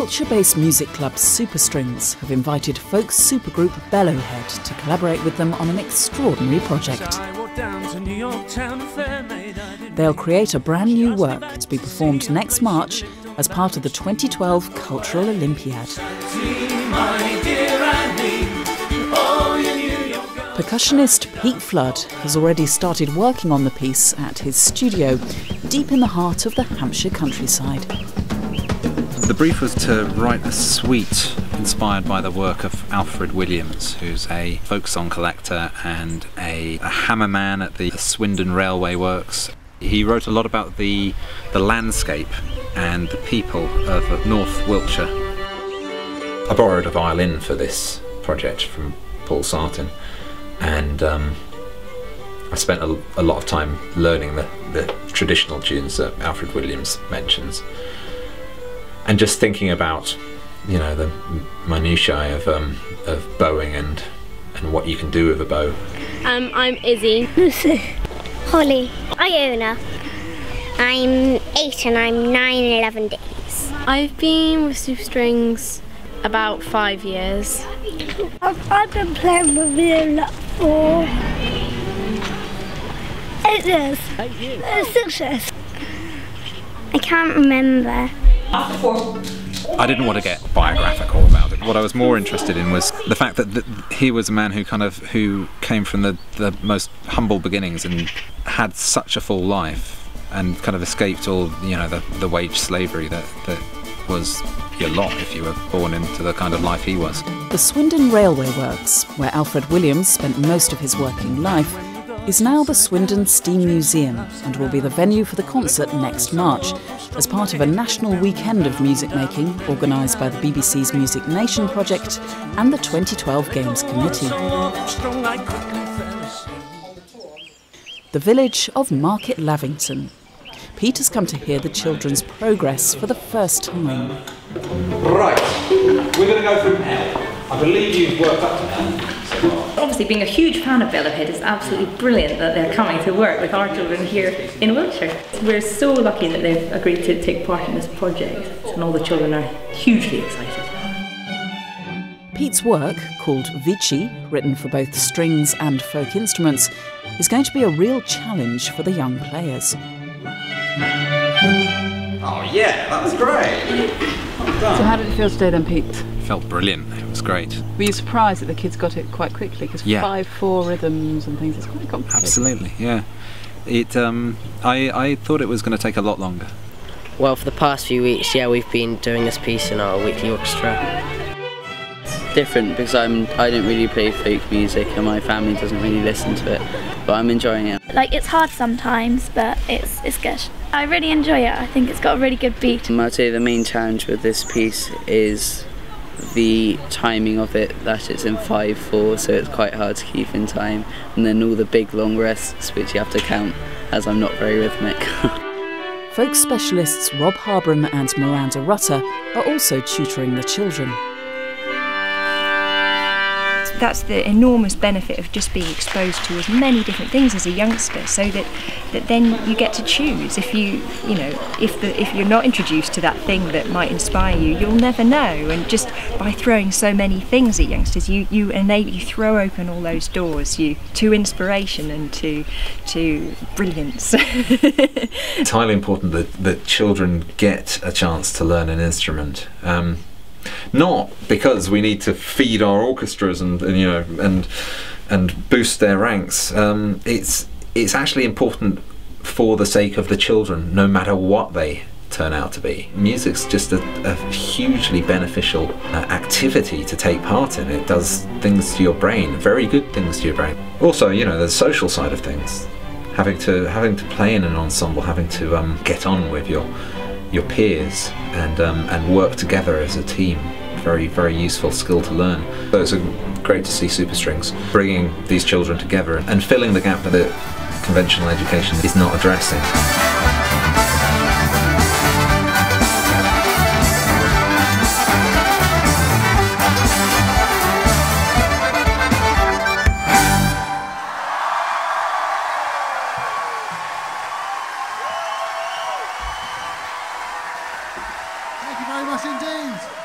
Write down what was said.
Wiltshire-based music club Superstrings have invited folk supergroup Bellowhead to collaborate with them on an extraordinary project. They'll create a brand new work to be performed next March as part of the 2012 Cultural Olympiad. Percussionist Pete Flood has already started working on the piece at his studio, deep in the heart of the Hampshire countryside. The brief was to write a suite inspired by the work of Alfred Williams, who's a folk song collector and a hammerman at the Swindon Railway Works. He wrote a lot about the landscape and the people of North Wiltshire. I borrowed a violin for this project from Paul Sartin, and I spent a lot of time learning the traditional tunes that Alfred Williams mentions, and just thinking about, you know, the minutiae of bowing and what you can do with a bow. I'm Izzy. Holly. Iona. I'm 8 and I'm 9 and 11 days. I've been with Superstrings about 5 years. I've been playing with violin for 8 years. 8 years? 6 years. I can't remember. I didn't want to get biographical about it. What I was more interested in was the fact that he was a man who came from the most humble beginnings and had such a full life and kind of escaped all, you know, the wage slavery that was your lot if you were born into the kind of life he was. The Swindon Railway Works, where Alfred Williams spent most of his working life, is now the Swindon Steam Museum and will be the venue for the concert next March as part of a national weekend of music making organised by the BBC's Music Nation project and the 2012 Games Committee. The village of Market Lavington. Pete has come to hear the children's progress for the first time. Right, we're going to go through L. I believe you've worked up to L. Obviously, being a huge fan of Bellowhead, it's absolutely brilliant that they're coming to work with our children here in Wiltshire. We're so lucky that they've agreed to take part in this project, and all the children are hugely excited. Pete's work, called Vici, written for both strings and folk instruments, is going to be a real challenge for the young players. Oh yeah, that was great! Well done. So how did it feel today then, Pete? Felt brilliant. It was great. Were you surprised that the kids got it quite quickly? Because 5/4 rhythms and things, it's quite complicated. Absolutely, yeah. It. I thought it was going to take a lot longer. Well, for the past few weeks, yeah, we've been doing this piece in our weekly orchestra. It's different because I don't really play folk music and my family doesn't really listen to it, but I'm enjoying it. Like, it's hard sometimes, but it's good. I really enjoy it. I think it's got a really good beat. I'd say the main challenge with this piece is the timing of it, that it's in 5/4, so it's quite hard to keep in time, and then all the big long rests which you have to count, as I'm not very rhythmic. Folk specialists Rob Harbron and Miranda Rutter are also tutoring the children. That's the enormous benefit of just being exposed to as many different things as a youngster, so that then you get to choose. If if you're not introduced to that thing that might inspire you, you'll never know. And just by throwing so many things at youngsters, you throw open all those doors to inspiration and to brilliance. It's highly important that children get a chance to learn an instrument. Not because we need to feed our orchestras and boost their ranks. It's actually important for the sake of the children, no matter what they turn out to be. Music's just a hugely beneficial activity to take part in. It does things to your brain, very good things to your brain. Also, you know, the social side of things. Having to play in an ensemble, having to get on with your peers and work together as a team. Very, very useful skill to learn. So it's great to see Superstrings bringing these children together and filling the gap that conventional education is not addressing. Thank you very much indeed.